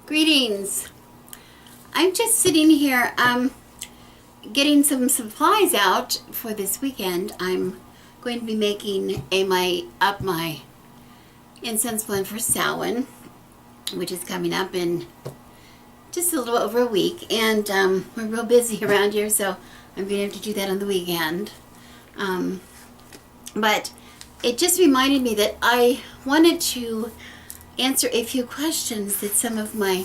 Greetings. I'm just sitting here getting some supplies out for this weekend. I'm going to be making my incense blend for Samhain, which is coming up in just a little over a week, and we're real busy around here, so I'm going to have to do that on the weekend. But it just reminded me that I wanted to answer a few questions that some of my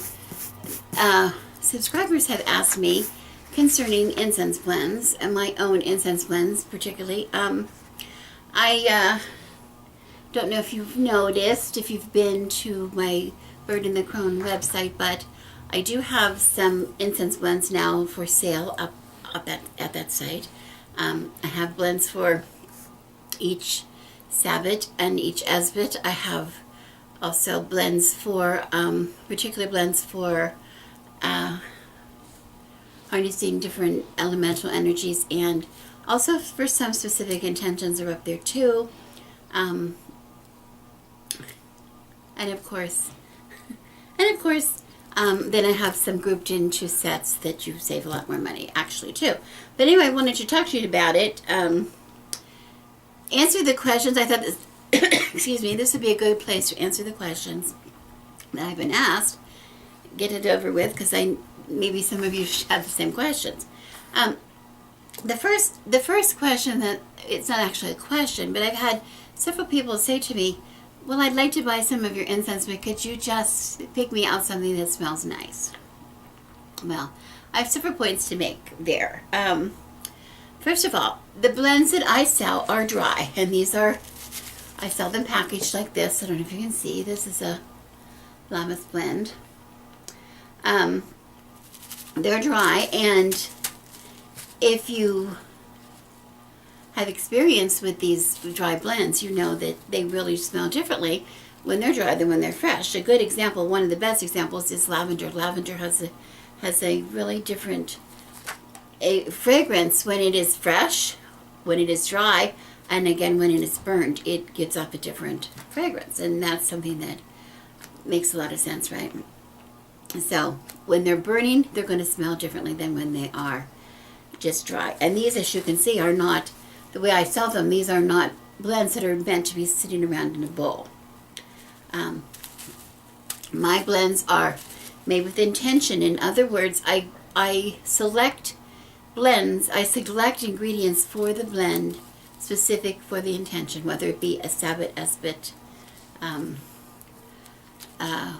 subscribers have asked me concerning incense blends, and my own incense blends particularly. I don't know if you've noticed, if you've been to my Bird in the Crone website, but I do have some incense blends now for sale up at that site. I have blends for each Sabbath and each Esbit. I have also blends for, particular blends for harnessing different elemental energies, and also for some specific intentions are up there too. And of course, then I have some grouped into sets that you save a lot more money actually too. But anyway, I wanted to talk to you about it. Answer the questions. I thought this, excuse me, this would be a good place to answer the questions that I've been asked. Get it over with, because maybe some of you have the same questions. The first question, that it's not actually a question, but I've had several people say to me, well, I'd like to buy some of your incense, but could you just pick me out something that smells nice? Well, I have several points to make there. First of all, the blends that I sell are dry, and I sell them packaged like this. I don't know if you can see. This is a Lameth blend. They're dry, and if you have experience with these dry blends, you know that they really smell differently when they're dry than when they're fresh. A good example, one of the best examples, is lavender. Lavender has a really different fragrance when it is fresh, when it is dry, and again when it is burned, it gives off a different fragrance, and that's something that makes a lot of sense, right? So when they're burning, they're going to smell differently than when they are just dry. And these, as you can see, are not, the way I sell them, these are not blends that are meant to be sitting around in a bowl. My blends are made with intention. In other words, I select blends, I select ingredients for the blend specific for the intention, whether it be a Sabbath, Esbit,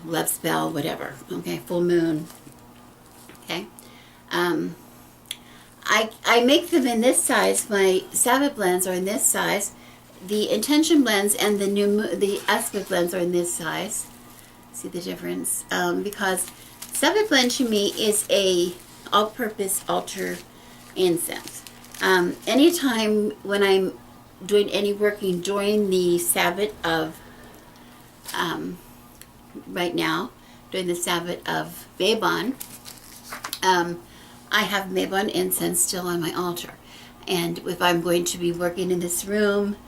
love spell, whatever, okay, full moon, okay. I make them in this size. My Sabbath blends are in this size. The intention blends and the Esbit blends are in this size. See the difference? Because Sabbath blend to me is a all-purpose altar incense. Anytime when I'm doing any working during the Sabbath of right now, during the Sabbath of Mabon, I have Mabon incense still on my altar. And if I'm going to be working in this room,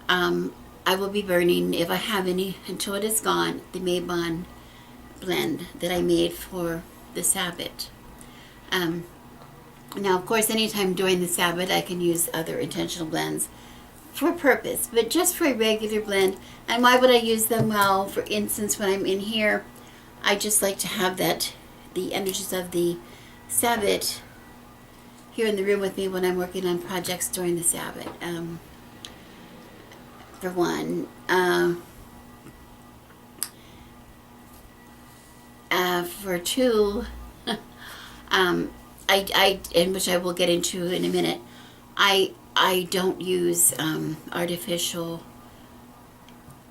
I will be burning, if I have any, until it is gone, the Mabon blend that I made for the Sabbath. Now, of course, anytime during the Sabbath, I can use other intentional blends for purpose, but just for a regular blend. And why would I use them? Well, for instance, when I'm in here, I just like to have the energies of the Sabbath here in the room with me when I'm working on projects during the Sabbath. For one, for two, and which I will get into in a minute, I don't use artificial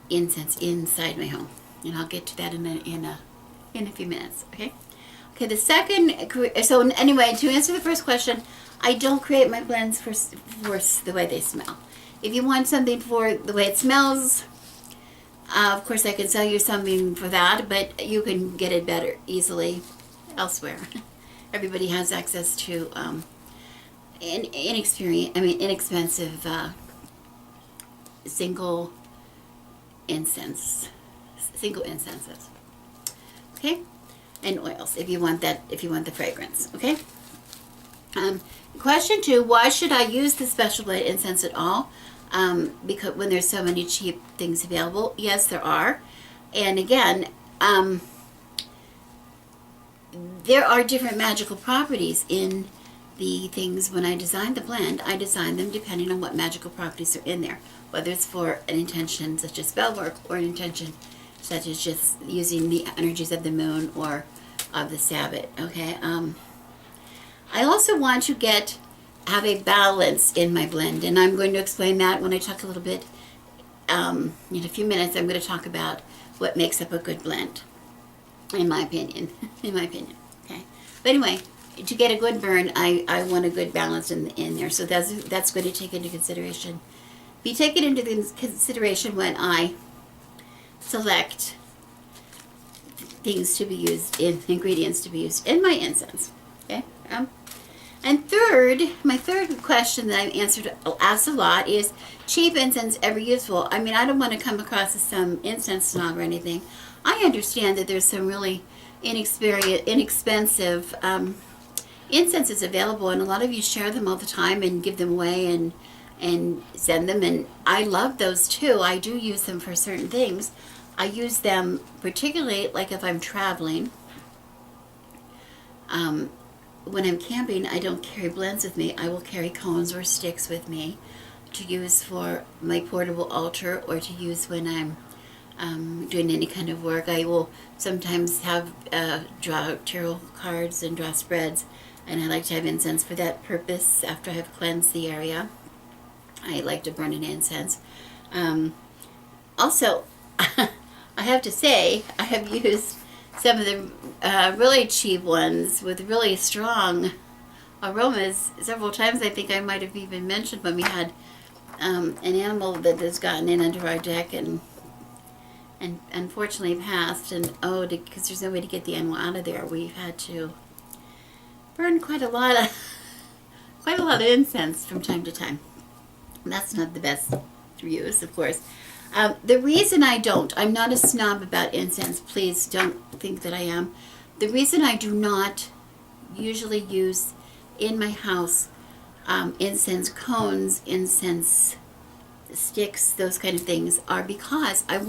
incense inside my home, and I'll get to that in a few minutes. Okay. Okay. The second, so anyway, to answer the first question, I don't create my blends for the way they smell. If you want something for the way it smells, of course I can sell you something for that, but you can get it better easily elsewhere. Everybody has access to inexpensive single incenses. Okay, and oils if you want the fragrance. Okay. Question 2: why should I use the special blend incense at all? Because when there's so many cheap things available, yes, there are. And again, there are different magical properties in the things. When I design the blend, I design them depending on what magical properties are in there, whether it's for an intention such as spell work or an intention such as just using the energies of the moon or of the Sabbath. Okay. I also want to have a balance in my blend, and I'm going to explain that when I talk a little bit. In a few minutes, I'm going to talk about what makes up a good blend, in my opinion. Okay. But anyway, to get a good burn, I want a good balance in there. So that's going to take into consideration. Be taken into consideration when I select things to be used ingredients to be used in my incense. Okay. And my third question that I've asked a lot is, cheap incense ever useful? I mean, I don't want to come across as some incense snob or anything. I understand that there's some really inexpensive incenses available, and a lot of you share them all the time and give them away and send them, and I love those too. I do use them for certain things. I use them particularly like if I'm traveling. When I'm camping, I don't carry blends with me. I will carry cones or sticks with me to use for my portable altar, or to use when I'm doing any kind of work. I will sometimes draw tarot cards and draw spreads, and I like to have incense for that purpose after I've cleansed the area. I like to burn an incense. Also, I have to say, I have used some of the really cheap ones with really strong aromas several times. I think I might have even mentioned when we had an animal that has gotten in under our deck and unfortunately passed, and because there's no way to get the animal out of there, we've had to burn quite a lot of incense from time to time. And that's not the best to use, of course. The reason I'm not a snob about incense, please don't think that I am. The reason I do not usually use in my house incense cones, incense sticks, those kind of things, are because I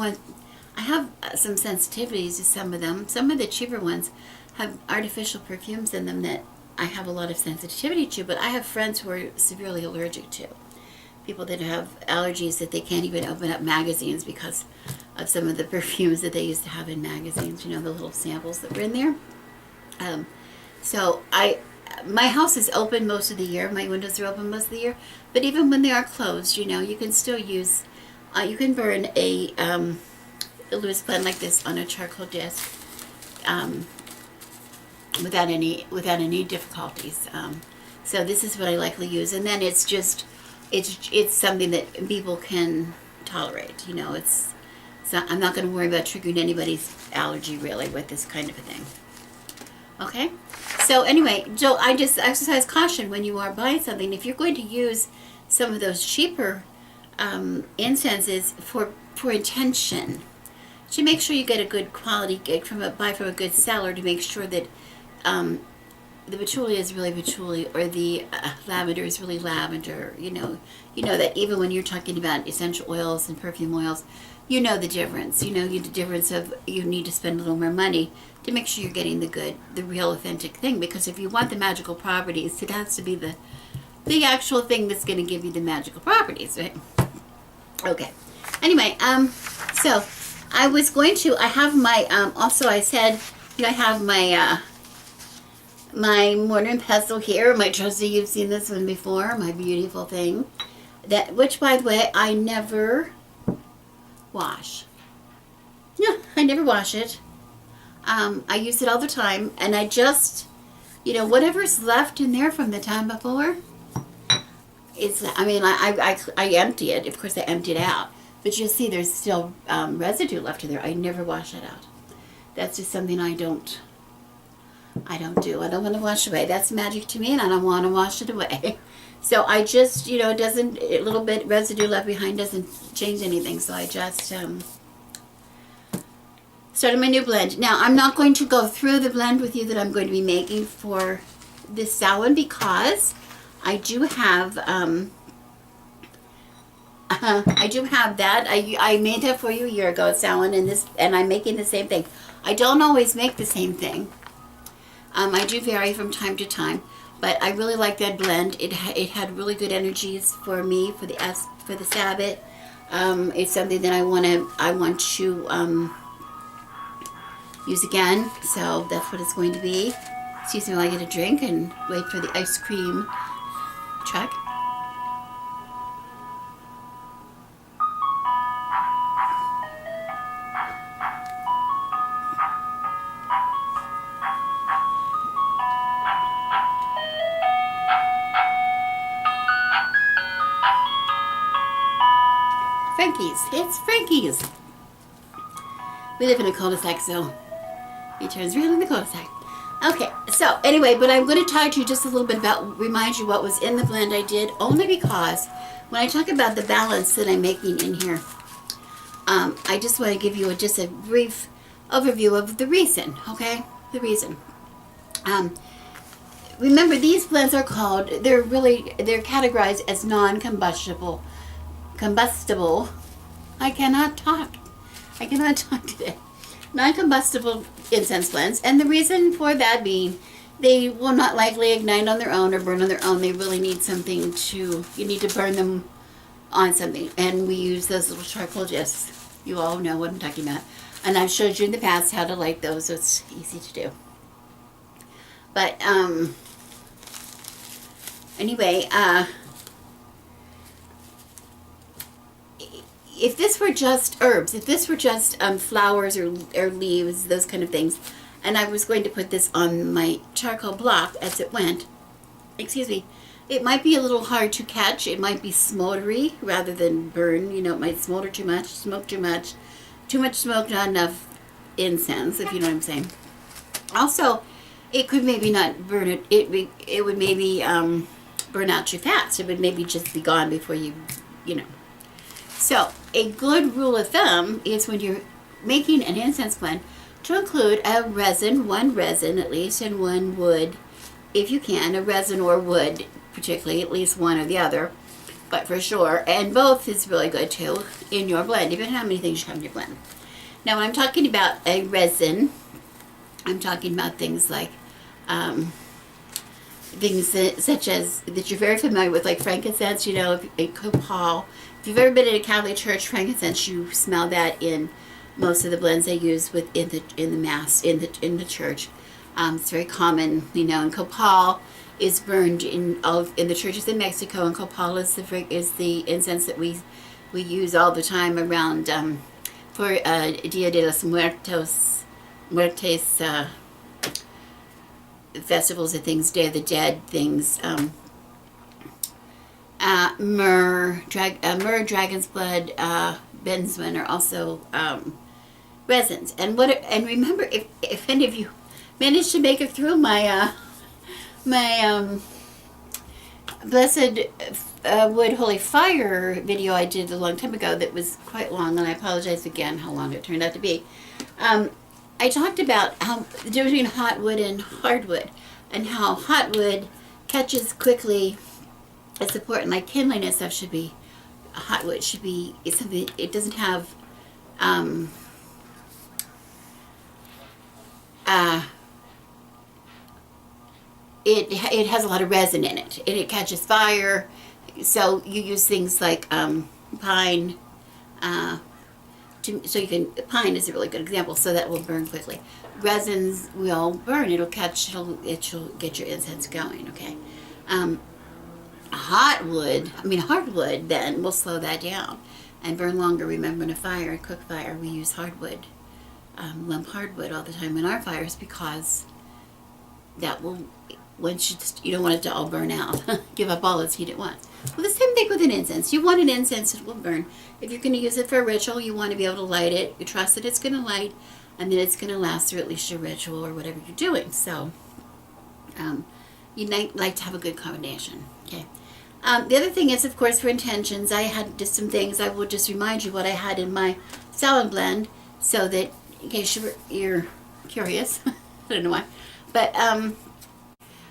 have some sensitivities to some of them. Some of the cheaper ones have artificial perfumes in them that I have a lot of sensitivity to, but I have friends who are severely allergic to. People that have allergies that they can't even open up magazines because of some of the perfumes that they used to have in magazines, the little samples that were in there. So my house is open most of the year. My windows are open most of the year. But even when they are closed, you can still use, you can burn a loose blend like this on a charcoal disc without any difficulties. So this is what I likely use. And then it's just, it's something that people can tolerate. I'm not going to worry about triggering anybody's allergy really with this kind of a thing. Okay? So anyway, Joe, I just exercise caution when you are buying something. If you're going to use some of those cheaper incenses for intention, to make sure you get a good quality, buy from a good seller, to make sure that the patchouli is really patchouli, or the lavender is really lavender. You know that even when you're talking about essential oils and perfume oils, you know the difference. The difference of, you need to spend a little more money to make sure you're getting the real authentic thing. Because if you want the magical properties, it has to be the actual thing that's going to give you the magical properties, right? Okay. Anyway, so I was going to, I have my, also I said, I have my, my mortar and pestle here, my trusty, you've seen this one before, my beautiful thing, which by the way, I never wash. Yeah, I never wash it. I use it all the time, and I just, whatever's left in there from the time before, I empty it. Of course, I empty it out. But you'll see there's still residue left in there. I never wash it out. That's just something I don't do. I don't want to wash it away. That's magic to me, and I don't want to wash it away. So I just, it doesn't, a little bit residue left behind doesn't change anything. So I just starting my new blend. Now, I'm not going to go through the blend with you that I'm going to be making for this Samhain because I do have that. I made that for you a year ago at Samhain, and I'm making the same thing. I don't always make the same thing. I do vary from time to time, but I really like that blend. It had really good energies for me for the Sabbath. It's something that I want to use again, so that's what it's going to be. Excuse me while I get a drink and wait for the ice cream truck. Frankie's. It's Frankie's. We live in a cul-de-sac, so he turns around in the cul-de-sac. Okay, so anyway, but I'm going to talk to you just a little bit about, remind you what was in the blend I did, only because when I talk about the balance that I'm making in here, I just want to give you just a brief overview of the reason, okay? The reason. Remember, these blends are called, they're categorized as non-combustible. I cannot talk today. Non-combustible incense blends, and the reason for that being they will not likely ignite on their own or burn on their own. They really need something you need to burn them on something, and we use those little charcoal discs. You all know what I'm talking about, and I've showed you in the past how to light those, so it's easy to do. But anyway, if this were just herbs, if this were just flowers or leaves, those kind of things, and I was going to put this on my charcoal block as it went, excuse me, it might be a little hard to catch. It might be smoldery rather than burn. You know, it might smolder too much, smoke too much smoke, not enough incense, if you know what I'm saying. Also, it could maybe not burn it. It would maybe burn out too fast. It would maybe just be gone before you know. So, a good rule of thumb is when you're making an incense blend to include one resin at least, and one wood, if you can, a resin or wood, particularly, at least one or the other, but for sure, and both is really good too in your blend, depending on how many things you have in your blend. Now, when I'm talking about a resin, I'm talking about things like things such as that you're very familiar with, like frankincense, you know, copal. If you've ever been in a Catholic church, frankincense, you smell that in most of the blends they use in the mass in the church. It's very common, you know. And copal is burned in the churches in Mexico, and copal is the incense that we use all the time around for Dia de los Muertes festivals and things, Day of the Dead things. Myrrh, dragon's blood, benzoin are also resins. And remember, if any of you managed to make it through my Blessed Wood Holy Fire video I did a long time ago that was quite long, and I apologize again how long it turned out to be. I talked about how the difference between hot wood and hardwood, and how hot wood catches quickly. It's important, like kindling and stuff should be, hot wood should be, it's something, it doesn't have, it has a lot of resin in it, and it catches fire, so you use things like pine, pine is a really good example, so that will burn quickly. Resins will burn, it'll get your incense going, okay? Hardwood then will slow that down and burn longer. Remember, in a cook fire, we use hardwood, lump hardwood all the time in our fires, because that will, once you don't want it to all burn out, give up all its heat at once. Well, the same thing with an incense. You want an incense that will burn. If you're going to use it for a ritual, you want to be able to light it. You trust that it's going to light, and then it's going to last through at least your ritual or whatever you're doing. So, you'd like to have a good combination. Okay. The other thing is, of course, for intentions, I had just some things. I will just remind you what I had in my Samhain blend, so that in case you're curious. I don't know why. But,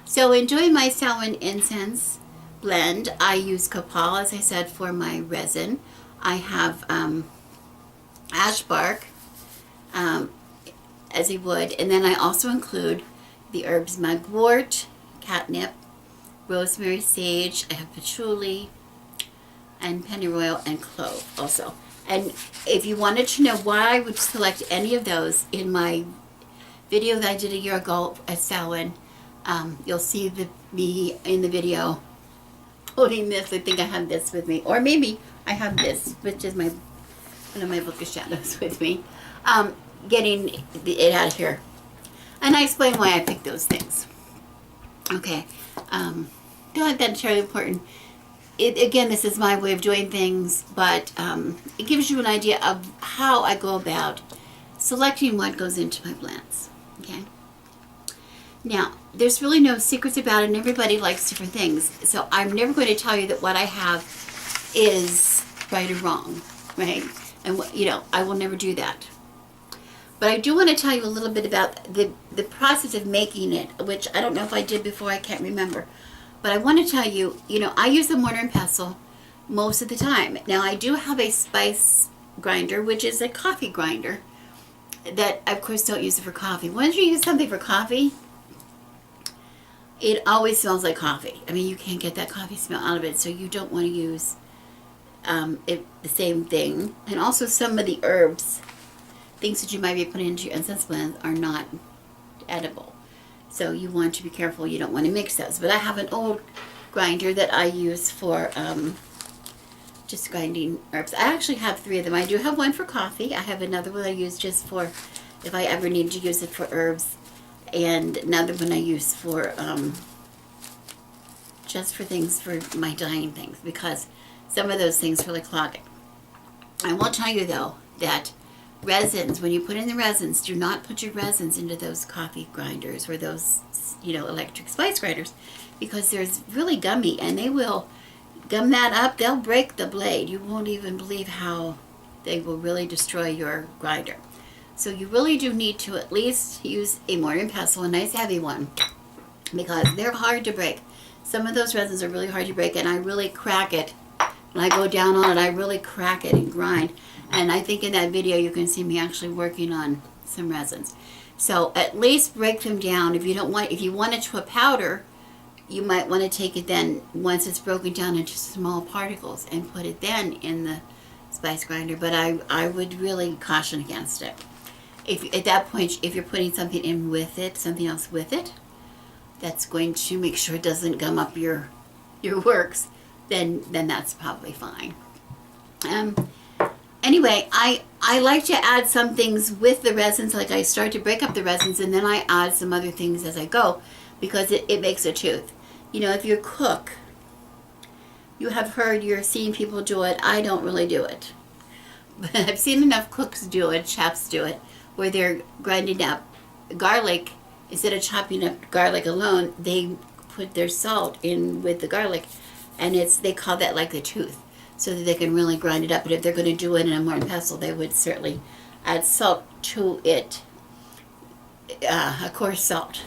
so enjoy my Samhain incense blend. I use copal, as I said, for my resin. I have ash bark as a wood, and then I also include the herbs mugwort, catnip, rosemary, sage. I have patchouli and pennyroyal and clove also. And if you wanted to know why I would select any of those, in my video that I did a year ago at Samhain, you'll see me in the video holding this. I think I have this with me, or maybe I have this, which is one of my book of shadows with me, getting it out of here. And I explain why I picked those things. Okay, don't think that's terribly important. Again, this is my way of doing things, but it gives you an idea of how I go about selecting what goes into my blends. Okay. Now, there's really no secrets about it, and everybody likes different things. So I'm never going to tell you that what I have is right or wrong, right? And I will never do that. But I do want to tell you a little bit about the process of making it, which I don't know if I did before, I can't remember. But I want to tell you, I use a mortar and pestle most of the time. Now, I do have a spice grinder, which is a coffee grinder, that, of course, don't use it for coffee. Once you use something for coffee, it always smells like coffee. I mean, you can't get that coffee smell out of it, so you don't want to use the same thing. And also, some of the herbs, things that you might be putting into your incense blend, are not edible. So you want to be careful. You don't want to mix those. But I have an old grinder that I use for just grinding herbs. I actually have 3 of them. I do have one for coffee. I have another one I use just for if I ever need to use it for herbs. And another one I use for just for things for my dyeing things, because some of those things really clog it. I will tell you though that resins, when you put in the resins, do not put your resins into those coffee grinders or those electric spice grinders, because there's really gummy, and they will gum that up. They'll break the blade. You won't even believe how they will really destroy your grinder. So you really do need to at least use a mortar and pestle, a nice heavy one, because they're hard to break. Some of those resins are really hard to break, and I really crack it. When I go down on it, I really crack it and grind. And I think in that video you can see me actually working on some resins. So at least break them down. If you want it to a powder, you might want to take it then, once it's broken down into small particles, and put it then in the spice grinder. But I would really caution against it. If at that point, if you're putting something in with it, something else with it, that's going to make sure it doesn't gum up your works, then that's probably fine. Anyway, I like to add some things with the resins. Like, I start to break up the resins, and then I add some other things as I go, because it makes a tooth. If you cook, you have heard, you're seeing people do it. I don't really do it. But I've seen enough cooks do it, chefs do it, where they're grinding up garlic. Instead of chopping up garlic alone, they put their salt in with the garlic, and they call that like the tooth, so that they can really grind it up. But if they're going to do it in a mortar and pestle, they would certainly add salt to it, a coarse salt,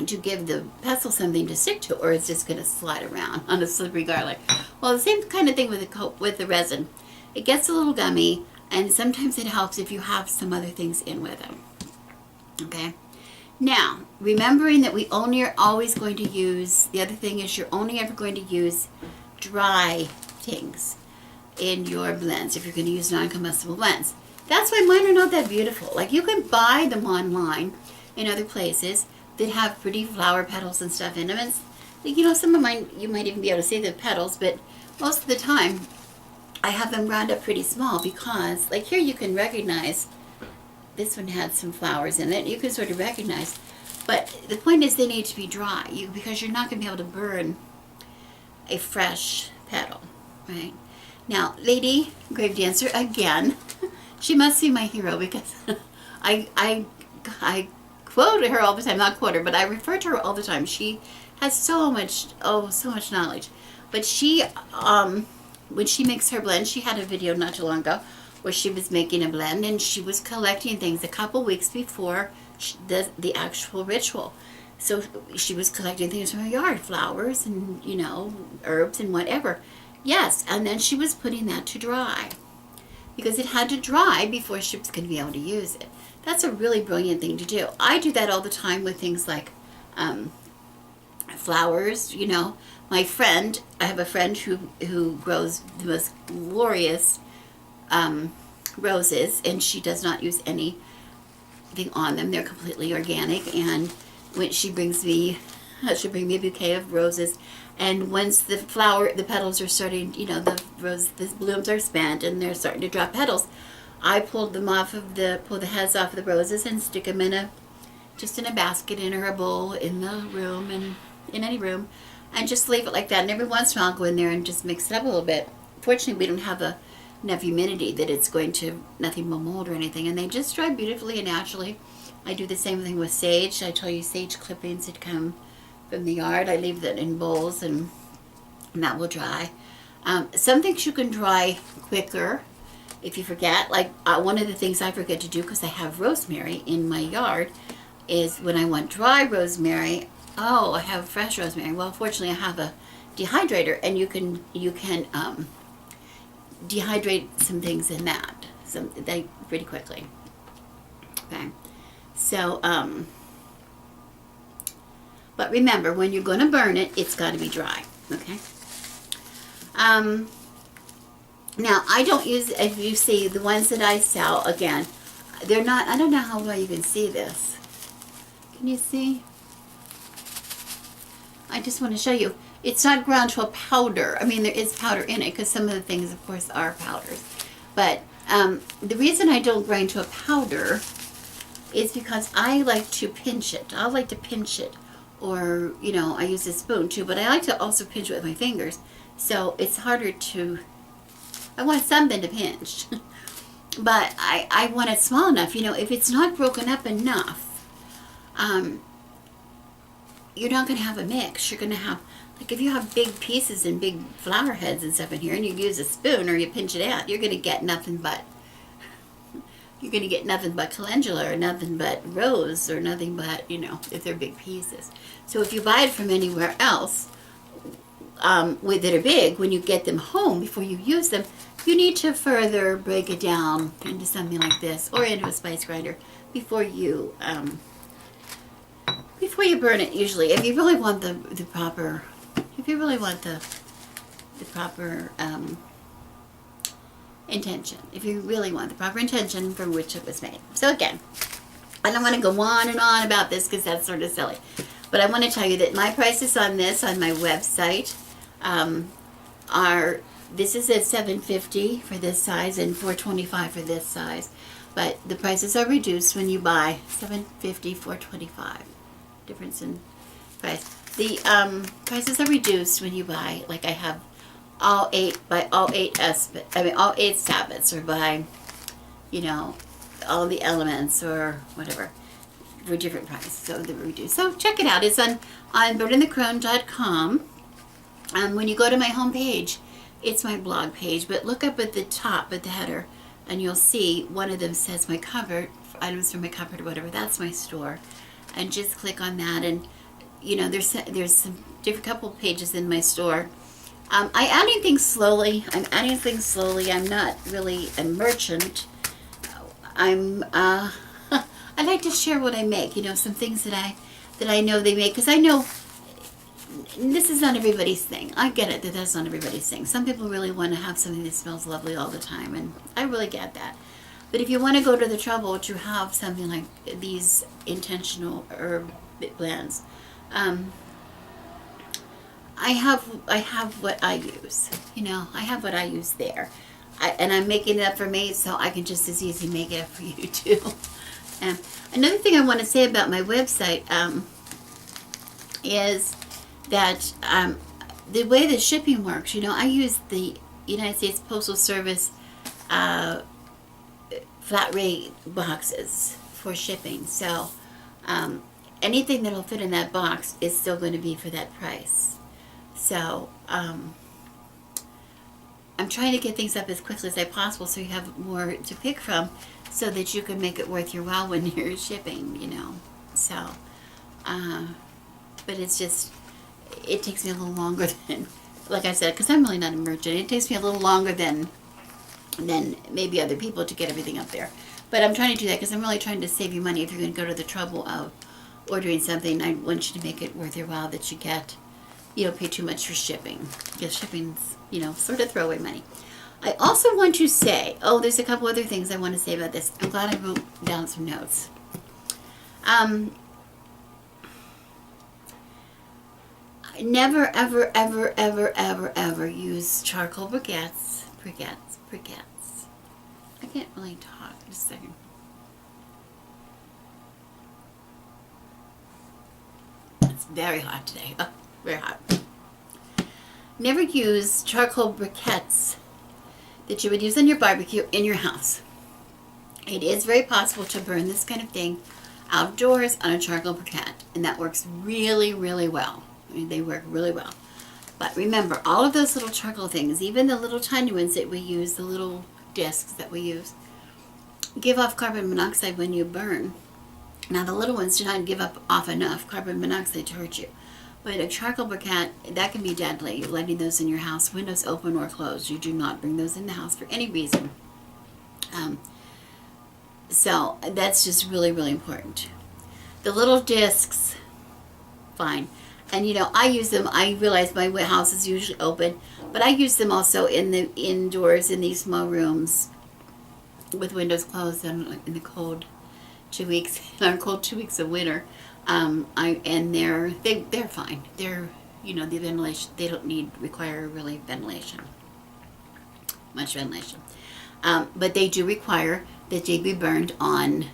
to give the pestle something to stick to, or it's just going to slide around on a slippery garlic. Well, the same kind of thing with the resin. It gets a little gummy, and sometimes it helps if you have some other things in with it. Okay? Now, remembering that we only are always going to use, the other thing is you're only ever going to use dry things in your blends if you're going to use non-combustible blends. That's why mine are not that beautiful. Like, you can buy them online in other places that have pretty flower petals and stuff in them. And some of mine, you might even be able to see the petals, but most of the time I have them round up pretty small, because, like, here you can recognize this one had some flowers in it. You can sort of recognize. But the point is, they need to be dry, because you're not going to be able to burn a fresh petal, right? Now, Lady Grave Dancer, again, she must be my hero, because I quote her all the time. Not quote her, but I refer to her all the time. She has so much knowledge. But she, when she makes her blend, she had a video not too long ago where she was making a blend, and she was collecting things a couple weeks before the actual ritual. So she was collecting things from her yard, flowers and, herbs and whatever. Yes, and then she was putting that to dry because it had to dry before she was going to be able to use it. That's a really brilliant thing to do. I do that all the time with things like flowers. I have a friend who grows the most glorious roses, and she does not use anything on them. They're completely organic, and when she'll bring me a bouquet of roses, and once the petals are starting, the blooms are spent and they're starting to drop petals, I pull the heads off of the roses and stick them in a basket in or a bowl in the room, and in any room, and just leave it like that. And every once in a while I'll go in there and just mix it up a little bit. Fortunately, we don't have enough humidity that it's going to, nothing will mold or anything, and they just dry beautifully and naturally. I do the same thing with sage. I tell you, sage clippings that come from the yard, I leave that in bowls, and that will dry. Some things you can dry quicker if you forget. Like one of the things I forget to do, because I have rosemary in my yard, is when I want dry rosemary, I have fresh rosemary. Well, fortunately I have a dehydrator, and you can dehydrate some things in that, pretty quickly. Okay, so but remember, when you're going to burn it, it's got to be dry. Okay. Now I don't use, if you see the ones that I sell, again, they're not, I don't know how well you can see this. Can you see? I just want to show you. It's not ground to a powder. I mean, there is powder in it, because some of the things, of course, are powders. But the reason I don't grind to a powder is because I like to pinch it. I like to pinch it. Or, I use a spoon too, but I like to also pinch it with my fingers. So it's harder to, I want something to pinch. But I want it small enough. If it's not broken up enough, you're not going to have a mix. You're going to have, like if you have big pieces and big flower heads and stuff in here, and you use a spoon or you pinch it out, you're going to get nothing but calendula, or nothing but rose, or nothing but, if they're big pieces. So if you buy it from anywhere else that are big, when you get them home, before you use them, you need to further break it down into something like this, or into a spice grinder, before you burn it. Usually, if you really want the proper intention, if you really want the proper intention for which it was made. So again, I don't want to go on and on about this, because that's sort of silly, but I want to tell you that my prices on this on my website are, this is at $7.50 for this size and $4.25 for this size, but the prices are reduced when you buy $7.50, $4.25 difference in price. The prices are reduced when you buy, like I have all eight Sabbats, or by, all the elements, or whatever, for different prices. So they're reduced. So check it out. It's on birdandthecrone.com. When you go to my homepage, it's my blog page, but look up at the top, at the header, and you'll see one of them says my cupboard, items from my cupboard, or whatever. That's my store. And just click on that, and there's some different couple pages in my store. I'm adding things slowly. I'm not really a merchant. I like to share what I make. Some things that I know they make, because I know this is not everybody's thing. I get it that that's not everybody's thing. Some people really want to have something that smells lovely all the time, and I really get that. But if you want to go to the trouble to have something like these intentional herb blends, I have what I use. I have what I use there, and I'm making it up for me, so I can just as easily make it up for you too. Another thing I want to say about my website is that the way the shipping works. I use the United States Postal Service flat rate boxes for shipping. So anything that'll fit in that box is still going to be for that price. So I'm trying to get things up as quickly as I possible so you have more to pick from, so that you can make it worth your while when you're shipping, So, but it's just, it takes me a little longer than, like I said, because I'm really not a merchant. It takes me a little longer than maybe other people to get everything up there. But I'm trying to do that because I'm really trying to save you money. If you're going to go to the trouble of ordering something, I want you to make it worth your while, that you don't pay too much for shipping. Because shipping's, sort of throwaway money. I also want to say, there's a couple other things I want to say about this. I'm glad I wrote down some notes. Never, ever, ever, ever, ever, ever use charcoal briquettes. I can't really talk. Just a second. It's very hot today. Oh, very hot. Never use charcoal briquettes that you would use on your barbecue in your house. It is very possible to burn this kind of thing outdoors on a charcoal briquette, and that works really, really well. They work really well. But remember, all of those little charcoal things, even the little tiny ones that we use, the little discs that we use, give off carbon monoxide when you burn. Now, the little ones do not give off enough carbon monoxide to hurt you. But a charcoal briquette, that can be deadly. You're letting those in your house, windows open or closed. You do not bring those in the house for any reason. So that's just really, really important. The little discs, fine. And I use them. I realize my house is usually open, but I use them also indoors in these small rooms with windows closed in the cold 2 weeks, cold 2 weeks of winter. They're fine. They're the ventilation. They don't require really much ventilation. But they do require that they be burned on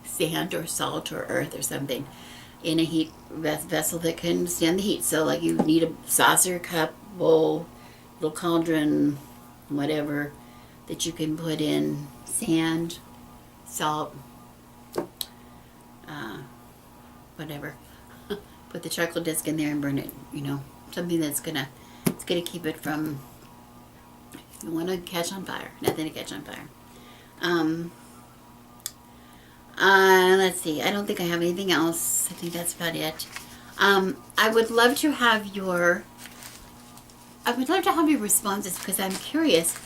sand or salt or earth or something, in a heat vessel that can stand the heat. So like you need a saucer, cup, bowl, little cauldron, whatever, that you can put in sand, salt, whatever. Put the charcoal disc in there and burn it, something that's gonna keep it from, you want to catch on fire, nothing to catch on fire. Let's see. I don't think I have anything else. I think that's about it. I would love to have your responses, because I'm curious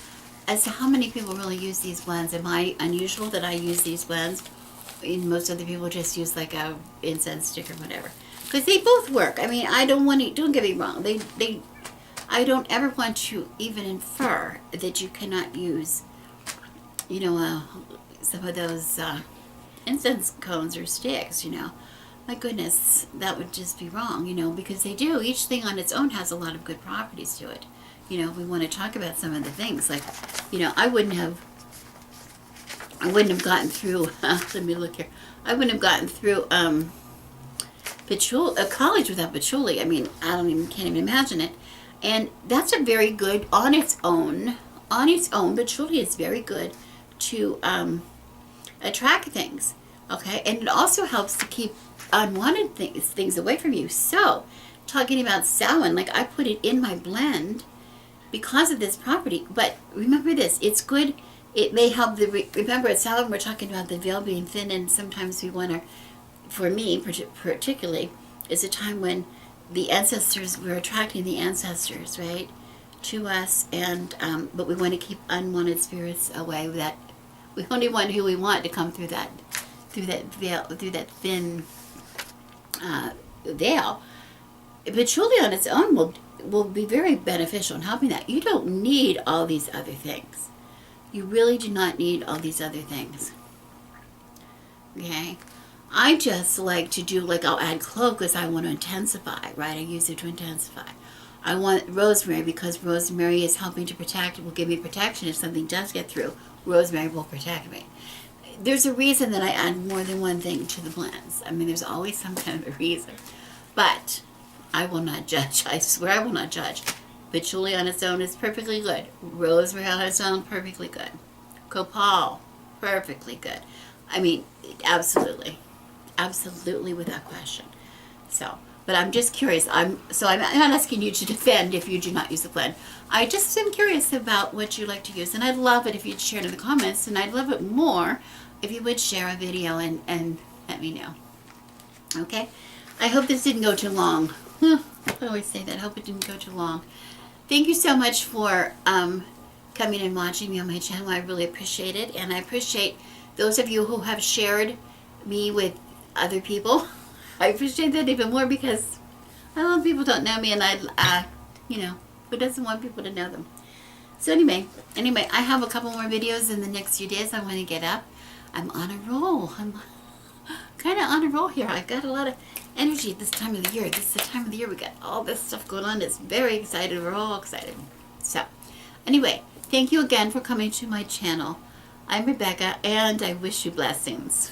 as to how many people really use these blends. Am I unusual that I use these blends? Most other people just use like a incense stick or whatever, because they both work. I mean, don't get me wrong. I don't ever want to even infer that you cannot use, some of those incense cones or sticks, My goodness, that would just be wrong, because they do. Each thing on its own has a lot of good properties to it. We want to talk about some of the things, like, I wouldn't have gotten through, let me look here. I wouldn't have gotten through college without patchouli. I mean, can't even imagine it. And that's a very good, on its own, patchouli is very good to attract things, okay? And it also helps to keep unwanted things away from you. So, talking about Samhain, like I put it in my blend because of this property. But remember this, it's good. It may help remember at Samhain we're talking about the veil being thin, and sometimes we want to, for me particularly, it's a time when the ancestors, we're attracting the ancestors, right, to us, and but we want to keep unwanted spirits away. That we only want who we want to come through that veil, through that thin veil. Patchouli on its own will be very beneficial in helping that. You don't need all these other things. You really do not need all these other things. Okay? I just like to do, I'll add clove because I want to intensify, right? I use it to intensify. I want rosemary because rosemary is helping to protect, will give me protection if something does get through. Rosemary will protect me. There's a reason that I add more than one thing to the blends. I mean, there's always some kind of a reason. But I will not judge. I swear I will not judge. Patchouli on its own is perfectly good. Rosemary on its own, perfectly good. Copal, perfectly good. I mean, absolutely. Absolutely without question. So, But I'm just curious. I'm not asking you to defend if you do not use the plan. I just am curious about what you like to use, and I'd love it if you'd share it in the comments, and I'd love it more if you would share a video and let me know. Okay? I hope this didn't go too long. I always say that. I hope it didn't go too long. Thank you so much for coming and watching me on my channel. I really appreciate it, and I appreciate those of you who have shared me with other people. I appreciate that even more because a lot of people don't know me, and who doesn't want people to know them? So anyway, I have a couple more videos in the next few days I want to get up. I'm on a roll. I'm kind of on a roll here. I've got a lot of energy at this time of the year. This is the time of the year we got all this stuff going on. It's very excited. We're all excited. So anyway, thank you again for coming to my channel. I'm Rebecca, and I wish you blessings.